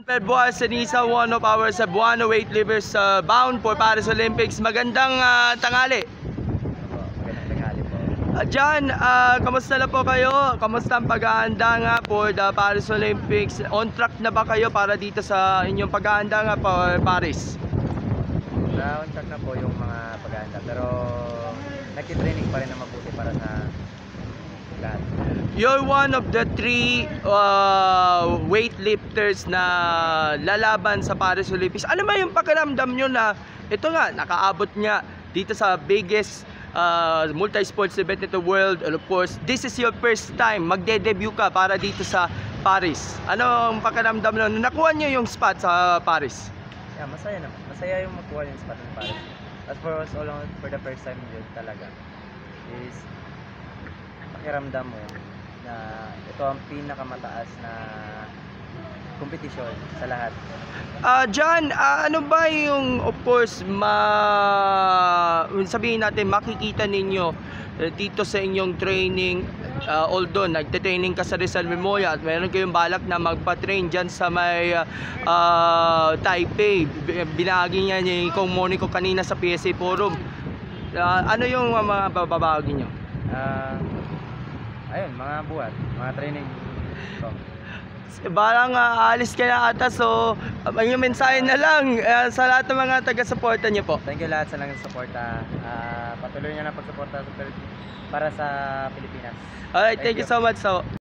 Buwan Senisa, one of our Cebuano weightlifters bound for Paris Olympics. Magandang tanghali. Magandang tanghali po. John, kamusta na po kayo? Kamusta ang paghahanda nga for the Paris Olympics? On track na ba kayo para dito sa inyong paghahanda nga for Paris? On track na po yung mga paghahanda, pero nagtitraining pa rin na mabuti para sa lahat. You're one of the 3 weightlifters na lalaban sa Paris Olympics. Ano ba yung pakiramdam nyo na ito nga, nakaabot nga dito sa biggest multi-sports event in the world, and of course, this is your first time magde-debut ka para dito sa Paris. Ano ang pakiramdam nyo na nakuha nyo yung spot sa Paris? Yeah, masaya naman. Masaya yung makuha yung spot ng Paris. As for us, all for the first time yun talaga is pakiramdam mo na ito ang pinakamataas na kompetisyon sa lahat. John, ano ba yung of course sabihin natin makikita ninyo dito sa inyong training, although nagte-training ka sa Rizal Memorial at meron kayong balak na magpa-train dyan sa may Taipei, binahagi niya ni Kong Monico kanina sa PSA Forum. Ano yung mga babahagi nyo? Ayun, mga buhat, mga training ko. Barang aalis ka na ata, so yung mensahe na lang sa lahat ng mga taga-suporta niyo po. Thank you lahat sa nang suporta. Patuloy niyo na pagsuporta para sa Pilipinas. Alright, thank you so much. So